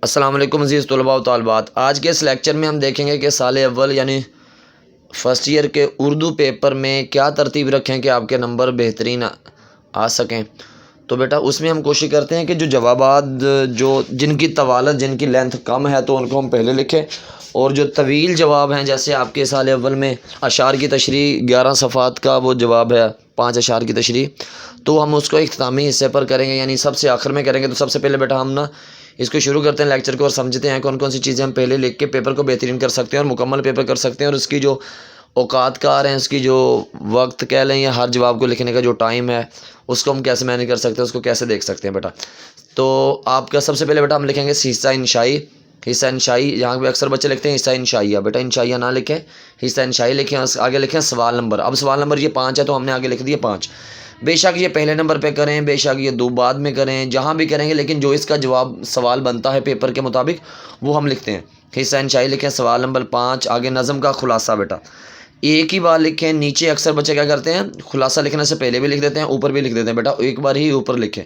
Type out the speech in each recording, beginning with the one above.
السلام علیکم عزیز طلباء و طالبات۔ آج کے اس لیکچر میں ہم دیکھیں گے کہ سال اول یعنی فرسٹ ایئر کے اردو پیپر میں کیا ترتیب رکھیں کہ آپ کے نمبر بہترین آ سکیں۔ تو بیٹا اس میں ہم کوشش کرتے ہیں کہ جو جوابات جن کی طوالت جن کی لینتھ کم ہے تو ان کو ہم پہلے لکھیں، اور جو طویل جواب ہیں جیسے آپ کے سال اول میں اشعار کی تشریح 11 صفحات کا وہ جواب ہے 5 اشعار کی تشریح، تو ہم اس کو اختتامی حصے پر کریں گے، یعنی سب سے آخر میں کریں گے۔ تو سب سے پہلے بیٹا ہم اس کو شروع کرتے ہیں لیکچر کو اور سمجھتے ہیں کون کون سی چیزیں ہم پہلے لکھ کے پیپر کو بہترین کر سکتے ہیں اور مکمل پیپر کر سکتے ہیں، اور اس کی جو اوقات کار ہیں، اس کی جو وقت کہہ لیں یا ہر جواب کو لکھنے کا جو ٹائم ہے اس کو ہم کیسے مینیج کر سکتے ہیں، اس کو کیسے دیکھ سکتے ہیں بیٹا۔ تو آپ کا سب سے پہلے بیٹا ہم لکھیں گے حصہ انشائی۔ حصہ انشائی یہاں پہ اکثر بچے لکھتے ہیں حصہ انشائیہ، بیٹا انشائیہ نہ لکھیں، حصہ انشائی لکھیں، آگے لکھیں سوال نمبر۔ اب سوال نمبر یہ 5 ہے تو ہم نے آگے لکھ دیا 5۔ بے شک یہ پہلے نمبر پہ کریں، بے شک یہ دو بعد میں کریں، جہاں بھی کریں گے، لیکن جو اس کا جواب سوال بنتا ہے پیپر کے مطابق وہ ہم لکھتے ہیں۔ حصہ انشائی لکھیں سوال نمبر 5۔ آگے نظم کا خلاصہ بیٹا ایک ہی بار لکھیں۔ نیچے اکثر بچے کیا کرتے ہیں، خلاصہ لکھنے سے پہلے بھی لکھ دیتے ہیں، اوپر بھی لکھ دیتے ہیں، بیٹا ایک بار ہی اوپر لکھیں۔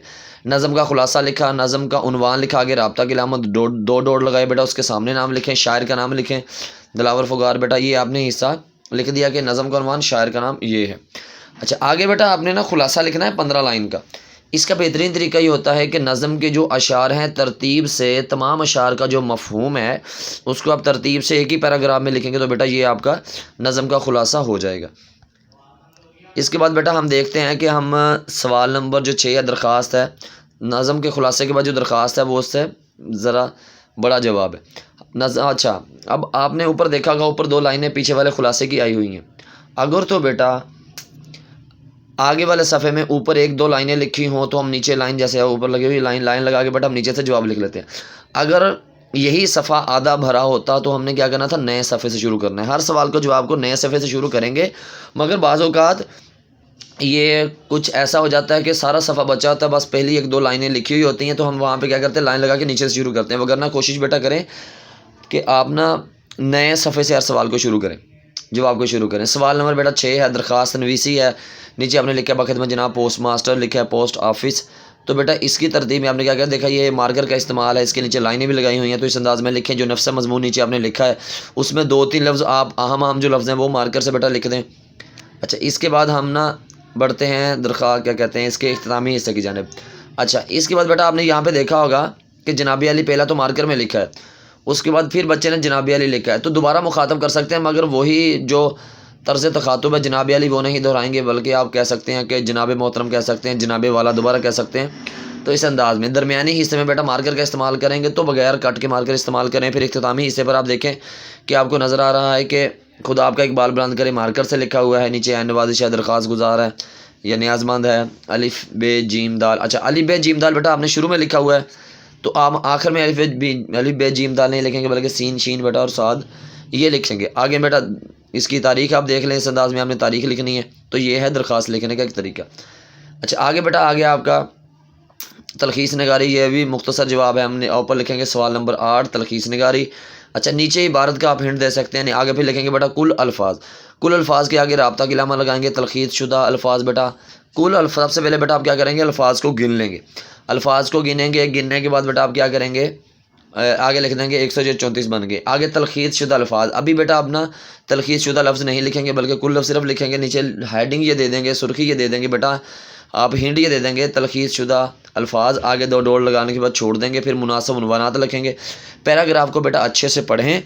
نظم کا خلاصہ لکھا، نظم کا عنوان لکھا، آگے رابطہ کی علامت دو ڈوٹ لگائے، بیٹا اس کے سامنے نام لکھیں، شاعر کا نام لکھیں دلاور فغار، بیٹا یہ آپ نے حصہ لکھ دیا کہ نظم کا عنوان شاعر کا نام یہ ہے۔ اچھا آگے بیٹا آپ نے خلاصہ لکھنا ہے 15 لائن کا۔ اس کا بہترین طریقہ یہ ہوتا ہے کہ نظم کے جو اشعار ہیں ترتیب سے تمام اشعار کا جو مفہوم ہے اس کو آپ ترتیب سے ایک ہی پیراگراف میں لکھیں گے تو بیٹا یہ آپ کا نظم کا خلاصہ ہو جائے گا۔ اس کے بعد بیٹا ہم دیکھتے ہیں کہ ہم سوال نمبر جو 6 ہے درخواست ہے، نظم کے خلاصے کے بعد جو درخواست ہے وہ اس سے ذرا بڑا جواب ہے۔ اچھا اب آپ نے اوپر دیکھا ہوگا، اوپر 2 لائنیں پیچھے والے خلاصے کی آئی ہوئی ہیں۔ اگر تو بیٹا آگے والے صفحے میں اوپر 1-2 لائنیں لکھی ہوں تو ہم نیچے لائن جیسے اوپر لگی ہوئی لائن لگا کے بیٹا ہم نیچے سے جواب لکھ لیتے ہیں۔ اگر یہی صفحہ آدھا بھرا ہوتا تو ہم نے کیا کرنا تھا، نئے صفحے سے شروع کرنا ہے۔ ہر سوال کو جواب کو نئے صفحے سے شروع کریں گے، مگر بعض اوقات یہ کچھ ایسا ہو جاتا ہے کہ سارا صفحہ بچا ہوتا ہے، بس پہلی 1-2 لائنیں لکھی ہوئی ہوتی ہیں تو ہم وہاں پہ کیا کرتے ہیں، لائن لگا کے نیچے سے شروع کرتے ہیں، وگرنہ کوشش بیٹا کریں کہ آپ نئے صفحے سے ہر سوال کو شروع کریں، جواب کو شروع کریں۔ سوال نمبر بیٹا 6 ہے، درخواست نویسی ہے۔ نیچے آپ نے لکھا ہے بخدمت جناب پوسٹ ماسٹر، لکھا ہے پوسٹ آفس۔ تو بیٹا اس کی ترتیب میں آپ نے کیا کیا دیکھا، یہ مارکر کا استعمال ہے، اس کے نیچے لائنیں بھی لگائی ہوئی ہیں، تو اس انداز میں لکھیں۔ جو نفس مضمون نیچے آپ نے لکھا ہے اس میں 2-3 لفظ آپ اہم جو لفظ ہیں وہ مارکر سے بیٹا لکھ دیں۔ اچھا اس کے بعد ہم بڑھتے ہیں درخواست کیا کہتے ہیں اس کے اختتامی حصے کی جانب۔ اچھا اس کے بعد بیٹا آپ نے یہاں پہ دیکھا ہوگا کہ جناب علی پہلا تو مارکر میں لکھا ہے، اس کے بعد پھر بچے نے جناب علی لکھا ہے، تو دوبارہ مخاطب کر سکتے ہیں، مگر وہی جو طرز تخاطب ہے جناب علی وہ نہیں دہرائیں گے، بلکہ آپ کہہ سکتے ہیں کہ جناب محترم کہہ سکتے ہیں، جناب والا دوبارہ کہہ سکتے ہیں۔ تو اس انداز میں درمیانی حصے میں بیٹا مارکر کا استعمال کریں گے تو بغیر کٹ کے مارکر استعمال کریں۔ پھر اختتامی حصے پر آپ دیکھیں کہ آپ کو نظر آ رہا ہے کہ خدا آپ کا اقبال بلند کرے مارکر سے لکھا ہوا ہے، نیچے عین نوازش ہے، درخواست گزار ہے یا نیاز مند ہے، الف بے جیم دال۔ اچھا الف بے جیم دال بیٹا آپ نے شروع میں لکھا ہوا ہے تو آپ آخر میں الف بے جیم دال نہیں لکھیں گے، بلکہ سین شین بیٹا اور صاد یہ لکھیں گے۔ آگے بیٹا اس کی تاریخ آپ دیکھ لیں، اس انداز میں آپ نے تاریخ لکھنی ہے، تو یہ ہے درخواست لکھنے کا ایک طریقہ۔ اچھا آگے بیٹا آگے آپ کا تلخیص نگاری، یہ بھی مختصر جواب ہے، ہم نے اوپر لکھیں گے سوال نمبر 8 تلخیص نگاری۔ اچھا نیچے عبارت کا آپ ہنٹ دے سکتے ہیں، آگے پھر لکھیں گے بیٹا کل الفاظ۔ کل الفاظ کے آگے رابطہ کی علامت لگائیں گے، تلخیص شدہ الفاظ بیٹا کل الفاظ۔ سب سے پہلے بیٹا آپ کیا کریں گے، الفاظ کو گن لیں گے، الفاظ کو گنیں گے، گننے کے بعد بیٹا آپ کیا کریں گے، آگے لکھ دیں گے 134 بن گئے۔ آگے تلخیص شدہ الفاظ، ابھی بیٹا اپنا تلخیص شدہ لفظ نہیں لکھیں گے بلکہ کل لفظ صرف لکھیں گے، نیچے ہیڈنگ یہ دے دیں گے، سرخی یہ دے دیں گے بیٹا، آپ ہنٹ یہ دے دیں گے تلخیص شدہ الفاظ، آگے 2 ڈوٹ لگانے کے بعد چھوڑ دیں گے، پھر مناسب عنوانات لکھیں گے۔ پیراگراف کو بیٹا اچھے سے پڑھیں،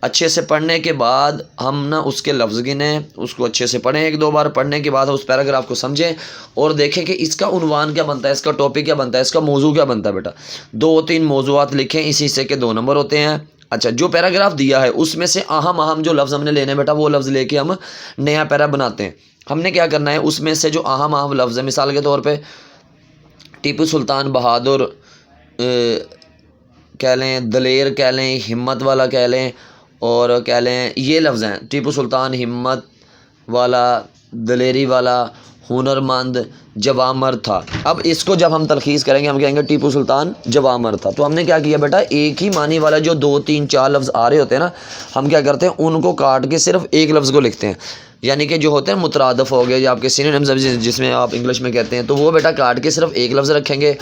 اچھے سے پڑھنے کے بعد ہم اس کے لفظ گنیں، اس کو اچھے سے پڑھیں، 1-2 بار پڑھنے کے بعد اس پیراگراف کو سمجھیں اور دیکھیں کہ اس کا عنوان کیا بنتا ہے، اس کا ٹاپک کیا بنتا ہے، اس کا موضوع کیا بنتا ہے بیٹا۔ 2-3 موضوعات لکھیں، اس حصے کے 2 نمبر ہوتے ہیں۔ اچھا جو پیراگراف دیا ہے اس میں سے اہم جو لفظ ہم نے لینے بیٹا وہ لفظ لے کے ہم نیا پیرا بناتے ہیں۔ ہم نے کیا کرنا ہے، اس میں سے جو اہم لفظ ہے، مثال کے طور پہ ٹیپو سلطان بہادر کہہ لیں، دلیر کہہ لیں، ہمت والا کہہ لیں، اور کہہ لیں یہ لفظ ہیں ٹیپو سلطان، ہمت والا، دلیری والا، ہنر مند، جوامر تھا. اب اس کو جب ہم تلخیص کریں گے ہم کہیں گے ٹیپو سلطان جوامر تھا. تو ہم نے کیا کیا بیٹا, ایک ہی معنی والا جو 2 3 4 لفظ آ رہے ہوتے ہیں نا, ہم کیا کرتے ہیں ان کو کاٹ کے صرف ایک لفظ کو لکھتے ہیں. یعنی کہ جو ہوتے ہیں مترادف ہو گئے یا آپ کے سینونیمز جس میں آپ انگلش میں کہتے ہیں, تو وہ بیٹا کاٹ کے صرف ایک لفظ رکھیں گے.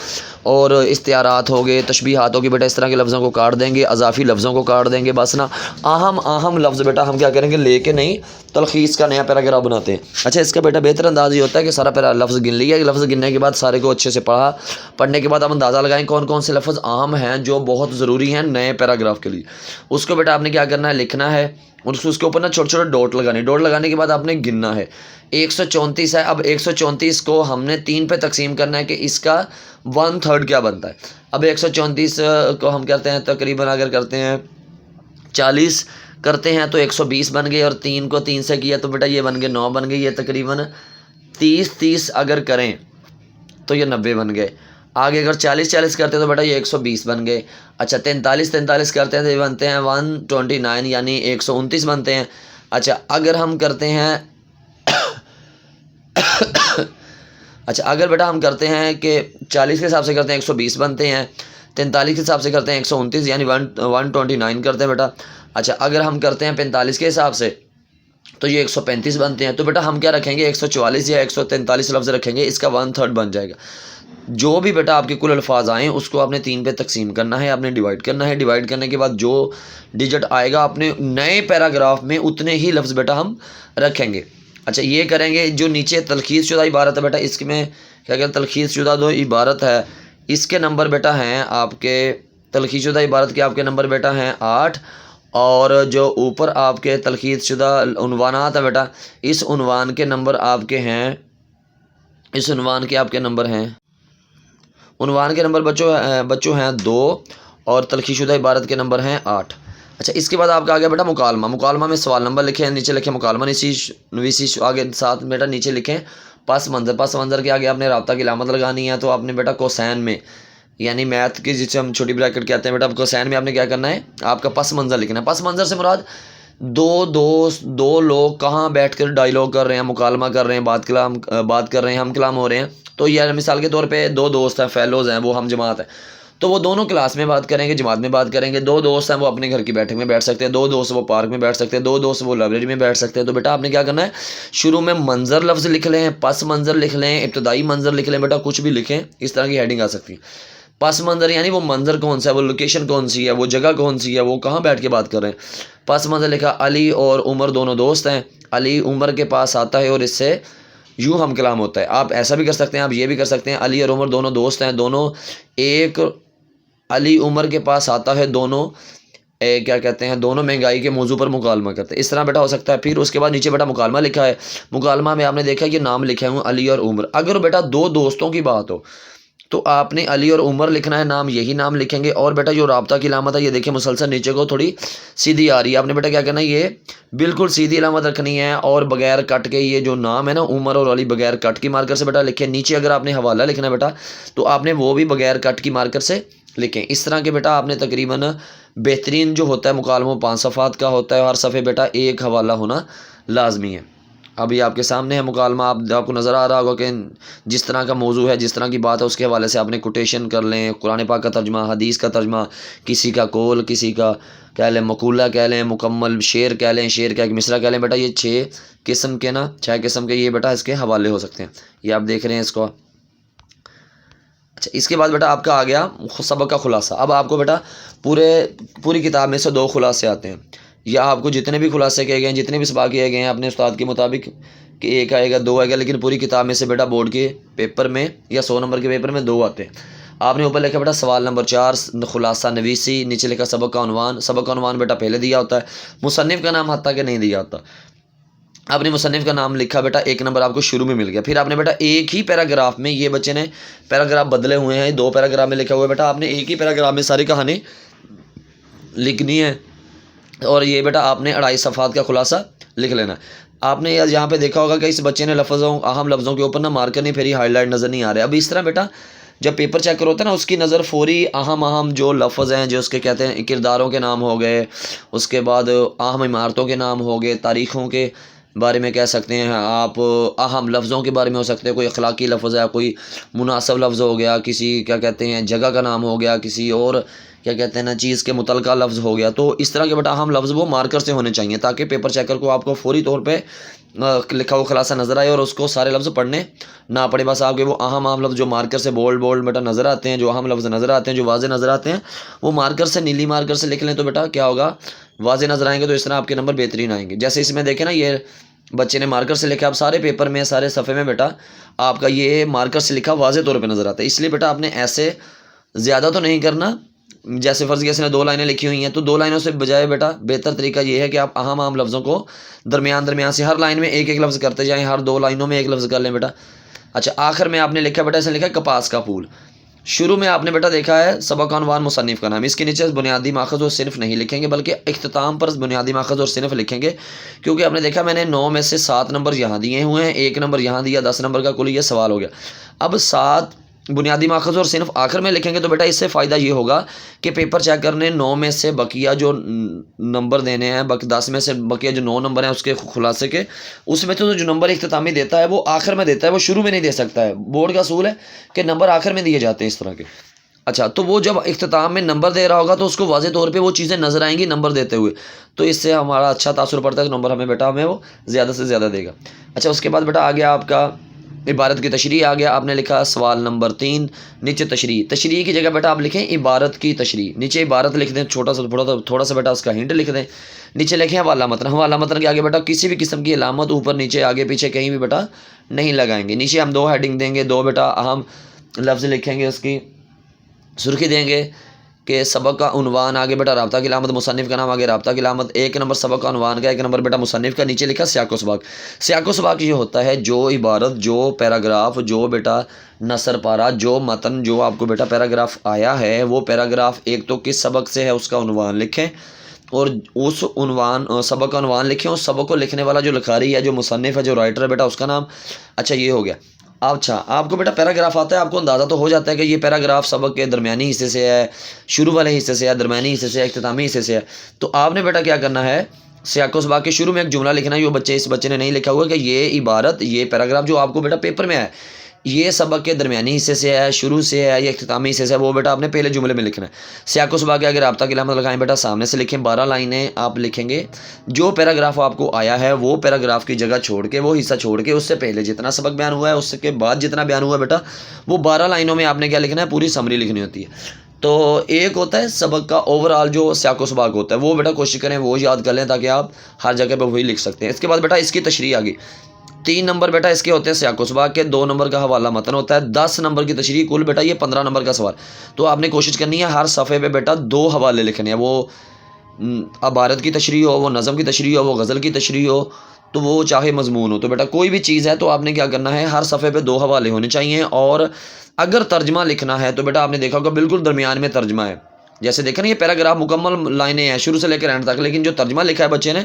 اور استعارات ہو گئے, تشبیہات ہو گئے بیٹا, اس طرح کے لفظوں کو کاٹ دیں گے, اضافی لفظوں کو کاٹ دیں گے. بس نا اہم لفظ بیٹا ہم کیا کریں گے, لے کے نہیں تلخیص کا نیا پیراگراف بناتے ہیں. اچھا, اس کا بیٹا بہتر انداز یہ ہوتا ہے کہ سارا لفظ گن لیا, لفظ گننے کے بعد سارے کو اچھے سے پڑھنے کے بعد آپ اندازہ لگائیں کون کون سے لفظ اہم ہیں جو بہت ضروری ہیں نئے پیراگراف کے لیے. اس کو بیٹا آپ نے کیا کرنا ہے, لکھنا ہے. اس کے اوپر نا چھوٹے چھوٹے ڈاٹ لگانے. ڈاٹ لگانے کے بعد آپ نے گننا ہے. 134 ہے. اب 134 کو ہم نے 3 پہ تقسیم کرنا ہے کہ اس کا 1/3 کیا بنتا ہے. اب 134 کو ہم کرتے ہیں تقریباً, اگر کرتے ہیں 40 کرتے ہیں تو 120 بن گئے, اور 3 کو 3 سے کیا تو بیٹا یہ بن گئے 9 بن گئے. یہ تقریباً 30 اگر کریں تو یہ 90 بن گئے. آگے اگر 40 کرتے ہیں تو بیٹا یہ 120 بن گئے. اچھا, 43 کرتے ہیں تو یہ بنتے ہیں 129 یعنی 129 بنتے ہیں. اچھا, اگر ہم کرتے ہیں اچھا اگر بیٹا ہم کرتے ہیں کہ 40 کے حساب سے کرتے ہیں 120 بنتے ہیں, 43 کے حساب سے کرتے ہیں 129 یعنی 129 کرتے ہیں بیٹا. اچھا, اگر ہم کرتے ہیں 45 کے حساب سے تو یہ 135 بنتے ہیں. تو بیٹا ہم کیا رکھیں گے, 144 یا 143 لفظ رکھیں گے, اس کا 1/3 بن جائے گا. جو بھی بیٹا آپ کے کل الفاظ آئیں اس کو آپ نے 3 پہ تقسیم کرنا ہے, آپ نے ڈیوائڈ کرنا ہے. ڈیوائڈ کرنے کے بعد جو ڈیجٹ آئے گا اپنے نئے پیراگراف میں اتنے ہی لفظ بیٹا ہم رکھیں گے. اچھا, یہ کریں گے. جو نیچے تلخیص شدہ عبارت ہے بیٹا, اس میں کیا کہتے ہیں تلخیص شدہ جو عبارت ہے اس کے نمبر بیٹا ہیں آپ کے, تلخیص شدہ عبارت کے آپ کے نمبر بیٹا ہیں 8. اور جو اوپر آپ کے تلخیص شدہ عنوانات ہیں بیٹا, اس عنوان کے نمبر آپ کے ہیں, اس عنوان کے آپ کے نمبر ہیں, عنوان کے نمبر بچوں ہیں 2 اور تلخیص شدہ عبارت کے نمبر ہیں 8. اچھا, اس کے بعد آپ کا آ گیا بیٹا مکالمہ. مکالمہ میں سوال نمبر لکھیں, نیچے لکھیں مکالمہ نویسی آگے ساتھ بیٹا نیچے لکھیں پس منظر. پس منظر کے آگے آپ نے رابطہ کی علامت لگانی ہے. تو آپ نے بیٹا کوسین میں یعنی میتھ کی جسے ہم چھوٹی بریکٹ کہتے ہیں بیٹا, کوسین میں آپ نے کیا کرنا ہے, آپ کا پس منظر لکھنا ہے. پس منظر سے مراد دو لوگ کہاں بیٹھ کر ڈائیلاگ کر رہے ہیں, مکالمہ کر رہے ہیں, بات کر رہے ہیں, ہم کلام ہو رہے ہیں. تو یہ مثال کے طور پہ 2 دوست ہیں, فیلوز ہیں, وہ ہم جماعت ہیں. تو وہ دونوں کلاس میں بات کریں گے, جماعت میں بات کریں گے. 2 دوست ہیں وہ اپنے گھر کی بیٹھک میں بیٹھ سکتے ہیں, 2 دوست وہ پارک میں بیٹھ سکتے ہیں, 2 دوست وہ لائبریری میں بیٹھ سکتے ہیں. تو بیٹا آپ نے کیا کرنا ہے, شروع میں منظر لفظ لکھ لیں, پس منظر لکھ لیں, ابتدائی منظر لکھ لیں, بیٹا کچھ بھی لکھیں, اس طرح کی ہیڈنگ آ سکتی ہے. پس منظر یعنی وہ منظر کون سا ہے, وہ لوکیشن کون سی ہے, وہ جگہ کون سی ہے, وہ کہاں بیٹھ کے بات کر رہے ہیں. پس منظر لکھا, علی اور عمر دونوں دوست ہیں, علی عمر کے پاس آتا ہے اور اس سے یوں ہم کلام ہوتا ہے. آپ ایسا بھی کر سکتے ہیں, آپ یہ بھی کر سکتے ہیں, علی اور عمر دونوں دوست ہیں, دونوں ایک علی عمر کے پاس آتا ہے, دونوں کیا کہتے ہیں, دونوں مہنگائی کے موضوع پر مکالمہ کرتے ہیں. اس طرح بیٹا ہو سکتا ہے. پھر اس کے بعد نیچے بیٹا مکالمہ لکھا ہے. مکالمہ میں آپ نے دیکھا کہ نام لکھے ہوں علی اور عمر. اگر بیٹا 2 دوستوں کی بات ہو تو آپ نے علی اور عمر لکھنا ہے, نام یہی نام لکھیں گے. اور بیٹا جو رابطہ کی علامت ہے یہ دیکھیں مسلسل نیچے کو تھوڑی سیدھی آ رہی ہے, آپ نے بیٹا کیا کرنا ہے, یہ بالکل سیدھی علامت رکھنی ہے اور بغیر کٹ کے. یہ جو نام ہے نا عمر اور علی بغیر کٹ کی مارکر سے بیٹا لکھیں. نیچے اگر آپ نے حوالہ لکھنا ہے بیٹا تو آپ نے وہ بھی بغیر کٹ کی مارکر سے لکھیں. اس طرح کے بیٹا آپ نے تقریباً بہترین جو ہوتا ہے مکالمہ 5 صفحات کا ہوتا ہے, ہر صفحے بیٹا ایک حوالہ ہونا لازمی ہے. ابھی آپ کے سامنے ہے مکالمہ, آپ کو نظر آ رہا ہوگا کہ جس طرح کا موضوع ہے, جس طرح کی بات ہے, اس کے حوالے سے آپ نے کوٹیشن کر لیں, قرآن پاک کا ترجمہ, حدیث کا ترجمہ, کسی کا قول, کسی کا کہہ لیں مقولہ کہہ لیں, مکمل شعر کہہ لیں, شعر کا ایک مصرع کہہ لیں. بیٹا یہ 6 قسم کے یہ بیٹا اس کے حوالے ہو سکتے ہیں. یہ آپ دیکھ رہے ہیں اس کو. اچھا, اس کے بعد بیٹا آپ کا آ گیا سبق کا خلاصہ. اب آپ کو بیٹا پوری کتاب میں سے 2 خلاصے آتے ہیں, یا آپ کو جتنے بھی خلاصے کہے گئے ہیں, جتنے بھی سبق کیے گئے ہیں اپنے استاد کے مطابق کہ 1 آئے گا 2 آئے گا, لیکن پوری کتاب میں سے بیٹا بورڈ کے پیپر میں یا 100 نمبر کے پیپر میں 2 آتے ہیں. آپ نے اوپر لکھا بیٹا سوال نمبر 4 خلاصہ نویسی, نیچے لکھا سبق کا عنوان. سبق کا عنوان بیٹا پہلے دیا ہوتا ہے, مصنف کا نام حتیٰ کہ نہیں دیا ہوتا. آپ نے مصنف کا نام لکھا بیٹا, 1 نمبر آپ کو شروع میں مل گیا. پھر آپ نے بیٹا ایک ہی پیراگراف میں, یہ بچے نے پیراگراف بدلے ہوئے ہیں, 2 پیراگراف میں لکھا ہوا ہے بیٹا, آپ نے ایک ہی پیراگراف میں ساری کہانی لکھنی ہے. اور یہ بیٹا آپ نے 2.5 صفحات کا خلاصہ لکھ لینا ہے. آپ نے یہاں پہ دیکھا ہوگا کہ اس بچے نے اہم لفظوں کے اوپر نا مارکر نہیں پھیری, ہائی لائٹ نظر نہیں آ رہا ہے. اب اس طرح بیٹا جب پیپر چیک کرو ہوتا ہے نا, اس کی نظر فوری اہم جو لفظ ہیں, جو اس کے کہتے ہیں کرداروں کے نام ہو گئے, اس کے بعد اہم عمارتوں کے نام ہو گئے, تاریخوں کے بارے میں کہہ سکتے ہیں آپ، اہم لفظوں کے بارے میں ہو سکتے ہیں، کوئی اخلاقی لفظ ہے، کوئی مناسب لفظ ہو گیا، کسی کیا کہتے ہیں جگہ کا نام ہو گیا، کسی اور کیا کہتے ہیں نا چیز کے متعلقہ لفظ ہو گیا، تو اس طرح کے بیٹا اہم لفظ وہ مارکر سے ہونے چاہیے تاکہ پیپر چیکر کو آپ کو فوری طور پہ لکھا ہوا خلاصہ نظر آئے اور اس کو سارے لفظ پڑھنے نہ پڑے، بس آپ کے وہ اہم لفظ جو مارکر سے بولڈ بیٹا نظر آتے ہیں، جو اہم لفظ نظر آتے ہیں، جو واضح نظر آتے ہیں، وہ مارکر سے نیلی مارکر سے لکھ لیں تو بیٹا کیا ہوگا، واضح نظر آئیں گے، تو اس طرح آپ کے نمبر بہترین آئیں گے۔ جیسے اس میں دیکھیں نا، یہ بچے نے مارکر سے لکھا، اب سارے پیپر میں سارے صفحے میں بیٹا آپ کا یہ مارکر سے لکھا واضح طور پہ نظر آتا ہے، اس لیے بیٹا آپ نے ایسے زیادہ تو نہیں کرنا۔ جیسے فرض کیا اس نے 2 لائنیں لکھی ہوئی ہیں تو 2 لائنوں سے بجائے بیٹا بہتر طریقہ یہ ہے کہ آپ اہم لفظوں کو درمیان سے ہر لائن میں ایک لفظ کرتے جائیں، ہر 2 لائنوں میں ایک لفظ کر لیں بیٹا۔ اچھا آخر میں آپ نے لکھا بیٹا، اس نے لکھا کپاس کا پھول۔ شروع میں آپ نے بیٹا دیکھا ہے سبق عنوان مصنف کا نام، اس کے نیچے بنیادی ماخذ اور صنف نہیں لکھیں گے بلکہ اختتام پر بنیادی ماخذ اور صنف لکھیں گے، کیونکہ آپ نے دیکھا میں نے 9 میں سے 7 نمبر یہاں دیے ہوئے ہیں، 1 نمبر یہاں دیا، 10 نمبر کا کل یہ سوال ہو گیا۔ اب 7 بنیادی ماخذ اور صنف آخر میں لکھیں گے تو بیٹا اس سے فائدہ یہ ہوگا کہ پیپر چیکر نے 9 میں سے بقیہ جو نمبر دینے ہیں، 10 میں سے بقیہ جو 9 نمبر ہیں اس کے خلاصے کے، اس میں تو جو نمبر اختتامی دیتا ہے وہ آخر میں دیتا ہے، وہ شروع میں نہیں دے سکتا ہے۔ بورڈ کا اصول ہے کہ نمبر آخر میں دیے جاتے ہیں اس طرح کے۔ اچھا تو وہ جب اختتام میں نمبر دے رہا ہوگا تو اس کو واضح طور پہ وہ چیزیں نظر آئیں گی نمبر دیتے ہوئے، تو اس سے ہمارا اچھا تاثر پڑتا ہے کہ نمبر ہمیں وہ زیادہ سے زیادہ دے گا۔ اچھا اس کے بعد بیٹا آ گیا آپ کا عبارت کی تشریح آ گیا، آپ نے لکھا سوال نمبر 3، نیچے تشریح کی جگہ بیٹا آپ لکھیں عبارت کی تشریح، نیچے عبارت لکھ دیں، تھوڑا سا بیٹا اس کا ہنٹ لکھ دیں، نیچے لکھیں حوالہ متن کے آگے بیٹا کسی بھی قسم کی علامت اوپر نیچے آگے پیچھے کہیں بھی بیٹا نہیں لگائیں گے۔ نیچے ہم 2 ہیڈنگ دیں گے، 2 بیٹا اہم لفظ لکھیں گے، اس کی سرخی دیں گے کہ سبق کا عنوان، آگے بیٹا رابطہ کی علامت، مصنف کا نام، آگے رابطہ کی علامت، 1 نمبر سبق کا عنوان کا، 1 نمبر بیٹا مصنف کا، نیچے لکھا سیاق و سباق۔ سیاق و سباق یہ ہوتا ہے جو عبارت، جو پیراگراف، جو بیٹا نثر پارہ، جو متن، جو آپ کو بیٹا پیراگراف آیا ہے وہ پیراگراف ایک تو کس سبق سے ہے اس کا عنوان لکھیں اور اس سبق کا عنوان لکھیں، اس سبق کو لکھنے والا جو لکھاری ہے، جو مصنف ہے، جو رائٹر ہے بیٹا اس کا نام۔ اچھا یہ ہو گیا۔ اچھا آپ کو بیٹا پیراگراف آتا ہے، آپ کو اندازہ تو ہو جاتا ہے کہ یہ پیراگراف سبق کے درمیانی حصے سے ہے، شروع والے حصے سے ہے، درمیانی حصے سے ہے، اختتامی حصے سے ہے، تو آپ نے بیٹا کیا کرنا ہے، سیاق و سباق کے شروع میں ایک جملہ لکھنا ہے، جو اس بچے نے نہیں لکھا ہوا کہ یہ عبارت، یہ پیراگراف جو آپ کو بیٹا پیپر میں ہے یہ سبق کے درمیانی حصے سے ہے، شروع سے ہے یا اختتامی حصے سے ہے، وہ بیٹا آپ نے پہلے جملے میں لکھنا ہے۔ سیاق و سباق کے آگے رابطہ کی علامت لگائیں بیٹا، سامنے سے لکھیں، 12 لائنیں آپ لکھیں گے، جو پیراگراف آپ کو آیا ہے وہ پیراگراف کی جگہ چھوڑ کے، وہ حصہ چھوڑ کے، اس سے پہلے جتنا سبق بیان ہوا ہے اس کے بعد جتنا بیان ہوا ہے بیٹا وہ 12 لائنوں میں آپ نے کیا لکھنا ہے، پوری سمری لکھنی ہوتی ہے۔ تو ایک ہوتا ہے سبق کا اوور آل جو سیاق و سباق ہوتا ہے، وہ بیٹا کوشش کریں وہ یاد کر لیں تاکہ آپ ہر جگہ پہ وہی لکھ سکتے ہیں۔ اس کے بعد بیٹا اس کی تشریح آ گئی، 3 نمبر بیٹا اس کے ہوتے ہیں سیاق و سباق کے، 2 نمبر کا حوالہ متن ہوتا ہے، 10 نمبر کی تشریح، کل بیٹا یہ 15 نمبر کا سوال۔ تو آپ نے کوشش کرنی ہے ہر صفحے پہ بیٹا 2 حوالے لکھنے ہیں، وہ عبارت کی تشریح ہو، وہ نظم کی تشریح ہو، وہ غزل کی تشریح ہو، تو وہ چاہے مضمون ہو، تو بیٹا کوئی بھی چیز ہے تو آپ نے کیا کرنا ہے، ہر صفحے پہ 2 حوالے ہونے چاہیے۔ اور اگر ترجمہ لکھنا ہے تو بیٹا آپ نے دیکھا ہوگا بالکل درمیان میں ترجمہ ہے، جیسے دیکھیں نا یہ پیراگراف مکمل لائنیں ہیں شروع سے لے کر اینڈ تک، لیکن جو ترجمہ لکھا ہے بچے نے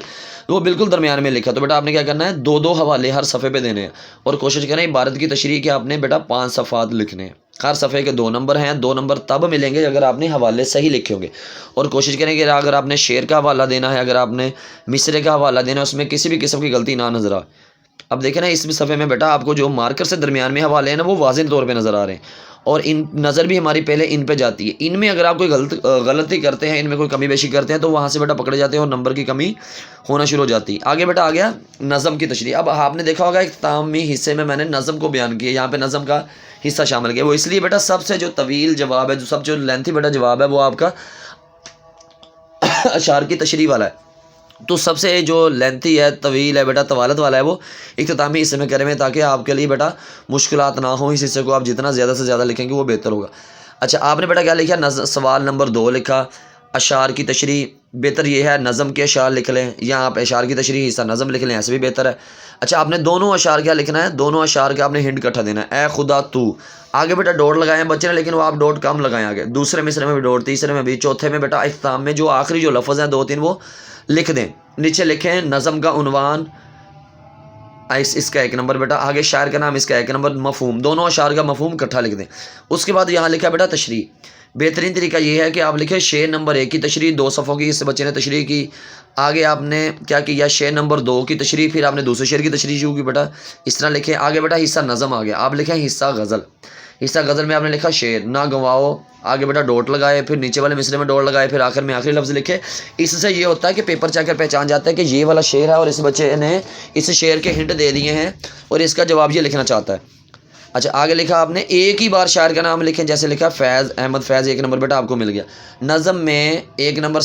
وہ بالکل درمیان میں لکھا، تو بیٹا آپ نے کیا کرنا ہے 2 حوالے ہر صفحے پہ دینے ہیں، اور کوشش کریں عبارت کی تشریح کے آپ نے بیٹا 5 صفحات لکھنے ہیں، ہر صفحے کے 2 نمبر ہیں، 2 نمبر تب ملیں گے اگر آپ نے حوالے صحیح لکھے ہوں گے، اور کوشش کریں کہ اگر آپ نے شعر کا حوالہ دینا ہے، اگر آپ نے مصرے کا حوالہ دینا ہے، اس میں کسی بھی قسم کی غلطی نہ نظر آئے۔ اب دیکھیں نا اس صفحے میں بیٹا آپ کو جو مارکر سے درمیان میں حوالے ہیں نا وہ واضح طور پہ نظر آ رہے ہیں، اور ان نظر بھی ہماری پہلے ان پہ جاتی ہے، ان میں اگر آپ کوئی غلطی کرتے ہیں، ان میں کوئی کمی بیشی کرتے ہیں تو وہاں سے بیٹا پکڑے جاتے ہیں اور نمبر کی کمی ہونا شروع ہو جاتی ہے۔ آگے بیٹا آ گیا نظم کی تشریح۔ اب آپ نے دیکھا ہوگا اختتامی حصے میں نے نظم کو بیان کیا، یہاں پہ نظم کا حصہ شامل کیا، وہ اس لیے بیٹا سب سے جو طویل جواب ہے، جو لینتھی بیٹا جواب ہے وہ آپ کا اشعار کی تشریح والا ہے، تو سب سے جو لینتھی ہے، طویل ہے بیٹا، طوالت والا ہے، وہ اختتامی حصے میں کریں تاکہ آپ کے لیے بیٹا مشکلات نہ ہوں، اس حصے کو آپ جتنا زیادہ سے زیادہ لکھیں گے وہ بہتر ہوگا۔ اچھا آپ نے بیٹا کیا لکھا، سوال نمبر 2 لکھا، اشعار کی تشریح، بہتر یہ ہے نظم کے اشعار لکھ لیں، یا آپ اشعار کی تشریح حصہ نظم لکھ لیں، ایسے بھی بہتر ہے۔ اچھا آپ نے دونوں اشعار کیا لکھنا ہے، دونوں اشعار کا آپ نے ہنٹ کٹھا دینا ہے، اے خدا تو، آگے بیٹا ڈاٹ لگائیں بچے نے، لیکن وہ آپ ڈاٹ کم لگائیں، آگے دوسرے مصرے میں بھی ڈاٹ، تیسرے میں بھی، چوتھے میں بیٹا اختتام میں جو آخری جو لفظ ہیں 2-3 وہ لکھ دیں، نیچے لکھیں نظم کا عنوان، اس کا 1 نمبر بیٹا، آگے شاعر کا نام، اس کا 1 نمبر، مفہوم، دونوں اشعار کا مفہوم اکٹھا لکھ دیں۔ اس کے بعد یہاں لکھا بیٹا تشریح، بہترین طریقہ یہ ہے کہ آپ لکھیں شعر نمبر 1 کی تشریح 2 صفحوں کی، اس بچے نے تشریح کی، آگے آپ نے کیا کیا شعر نمبر 2 کی تشریح، پھر آپ نے دوسرے شعر کی تشریح شروع کی بیٹا، اس طرح لکھیں۔ آگے بیٹا حصہ نظم آ گیا، آپ لکھیں حصہ غزل، حصہ غزل میں آپ نے لکھا شعر، نہ گنواؤ، آگے بیٹا ڈوٹ لگائے، پھر نیچے والے مصرے میں ڈوٹ لگائے، پھر آخر میں آخری لفظ لکھے۔ اس سے یہ ہوتا ہے کہ پیپر چیکر پہچان جاتا ہے کہ یہ والا شعر ہے اور اس بچے نے اس شعر کے ہنٹ دے دیے ہیں اور اس کا جواب یہ لکھنا چاہتا ہے۔ اچھا آگے لکھا آپ نے ایک ہی بار شاعر کا نام لکھیں، جیسے لکھا فیض احمد فیض، 1 نمبر بیٹا آپ کو مل گیا۔ نظم میں 1 نمبر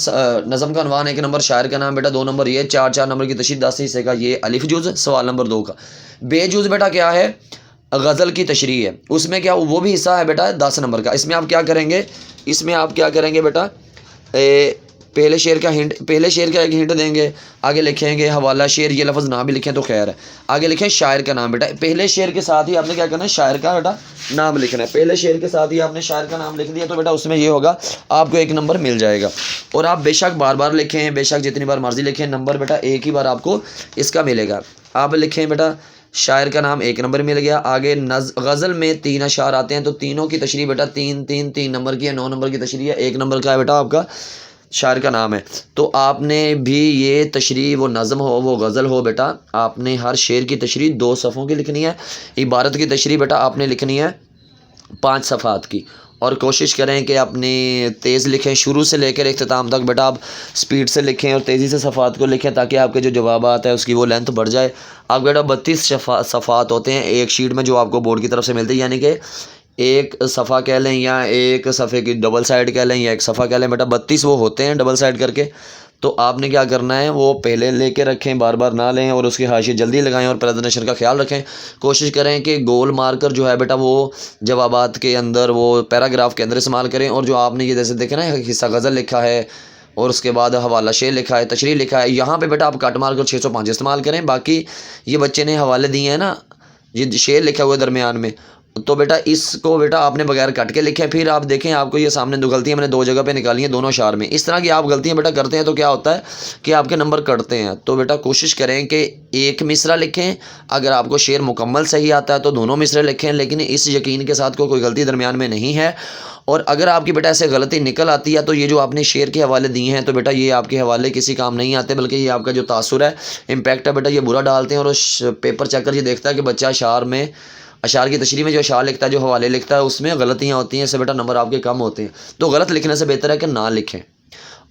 نظم کا عنوان، 1 نمبر شاعر کا نام بیٹا، 2 نمبر یہ، 4 نمبر کی تشریح، 10 حصے کا یہ الف جز، سوال نمبر 2 کا بے جز بیٹا کیا ہے، غزل کی تشریح ہے، اس میں کیا وہ بھی حصہ ہے بیٹا 10 نمبر کا۔ اس میں آپ کیا کریں گے، اس میں آپ کیا کریں گے بیٹا، پہلے شعر کا ایک ہنٹ دیں گے، آگے لکھیں گے حوالہ شعر، یہ لفظ نہ بھی لکھیں تو خیر ہے، آگے لکھیں شاعر کا نام بیٹا، پہلے شعر کے ساتھ ہی آپ نے کیا کرنا ہے، شاعر کا بیٹا نام لکھنا ہے، پہلے شعر کے ساتھ ہی آپ نے شاعر کا نام لکھ دیا تو بیٹا اس میں یہ ہوگا آپ کو 1 نمبر مل جائے گا۔ اور آپ بے شک بار بار لکھیں، بے شک جتنی بار مرضی لکھیں، نمبر بیٹا ایک ہی بار آپ کو اس کا ملے گا۔ آپ لکھیں بیٹا شاعر کا نام 1 نمبر مل گیا، آگے غزل میں 3 اشعار آتے ہیں تو تینوں کی تشریح بیٹا 3 نمبر کی ہے، 9 نمبر کی تشریح ہے، 1 نمبر کا ہے بیٹا آپ کا شاعر کا نام ہے۔ تو آپ نے بھی یہ تشریح، وہ نظم ہو وہ غزل ہو بیٹا، آپ نے ہر شعر کی تشریح 2 صفحوں کی لکھنی ہے، عبارت کی تشریح بیٹا آپ نے لکھنی ہے 5 صفحات کی، اور کوشش کریں کہ اپنی تیز لکھیں، شروع سے لے کر اختتام تک بیٹا آپ سپیڈ سے لکھیں اور تیزی سے صفحات کو لکھیں تاکہ آپ کے جو جوابات ہیں اس کی وہ لینتھ بڑھ جائے۔ آپ بیٹا 32 صفحات ہوتے ہیں ایک شیٹ میں جو آپ کو بورڈ کی طرف سے ملتی ہے، یعنی کہ ایک صفحہ کہہ لیں یا ایک صفحے کی ڈبل سائڈ کہہ لیں یا ایک صفحہ کہہ لیں بیٹا، 32 وہ ہوتے ہیں ڈبل سائڈ کر کے۔ تو آپ نے کیا کرنا ہے، وہ پہلے لے کے رکھیں، بار بار نہ لیں، اور اس کی حاشیے جلدی لگائیں اور پریزنٹیشن کا خیال رکھیں۔ کوشش کریں کہ گول مارکر جو ہے بیٹا وہ جوابات کے اندر، وہ پیراگراف کے اندر استعمال کریں، اور جو آپ نے یہ جیسے دیکھیں نا حصہ غزل لکھا ہے اور اس کے بعد حوالہ شعر لکھا ہے، تشریح لکھا ہے، یہاں پہ بیٹا آپ کٹ مار کر 605 استعمال کریں۔ باقی یہ بچے نے حوالے دیے ہیں نا، یہ شعر لکھا ہوا ہے درمیان میں، تو بیٹا اس کو بیٹا آپ نے بغیر کٹ کے لکھے، پھر آپ دیکھیں آپ کو یہ سامنے 2 غلطیاں میں نے 2 جگہ پہ نکالی ہیں دونوں اشعار میں، اس طرح کی آپ غلطیاں بیٹا کرتے ہیں تو کیا ہوتا ہے کہ آپ کے نمبر کٹتے ہیں۔ تو بیٹا کوشش کریں کہ ایک مصرع لکھیں، اگر آپ کو شعر مکمل صحیح آتا ہے تو دونوں مصرے لکھیں، لیکن اس یقین کے ساتھ کوئی غلطی درمیان میں نہیں ہے۔ اور اگر آپ کی بیٹا ایسے غلطی نکل آتی ہے تو یہ جو آپ نے شعر کے حوالے دیے ہیں تو بیٹا یہ آپ کے حوالے کسی کام نہیں آتے، بلکہ یہ آپ کا جو تاثر ہے، امپیکٹ ہے بیٹا، یہ برا ڈالتے ہیں۔ اور پیپر چیکر یہ دیکھتا ہے کہ بچہ اشعار کی تشریح میں جو اشعار لکھتا ہے، جو حوالے لکھتا ہے، اس میں غلطیاں ہوتی ہیں، اس سے بیٹا نمبر آپ کے کم ہوتے ہیں۔ تو غلط لکھنے سے بہتر ہے کہ نہ لکھیں۔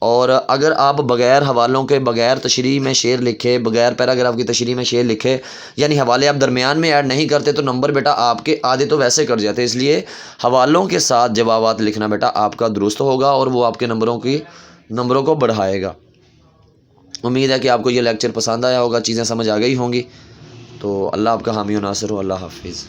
اور اگر آپ بغیر حوالوں کے، بغیر تشریح میں شعر لکھے، بغیر پیراگراف کی تشریح میں شعر لکھے، یعنی حوالے آپ درمیان میں ایڈ نہیں کرتے تو نمبر بیٹا آپ کے آدھے تو ویسے کٹ جاتے، اس لیے حوالوں کے ساتھ جوابات لکھنا بیٹا آپ کا درست ہوگا اور وہ آپ کے نمبروں کو بڑھائے گا۔ امید ہے کہ آپ کو یہ لیکچر پسند آیا ہوگا، چیزیں سمجھ آ گئی ہوں گی۔ تو اللہ آپ کا حامی و ناصر ہو، اللہ حافظ۔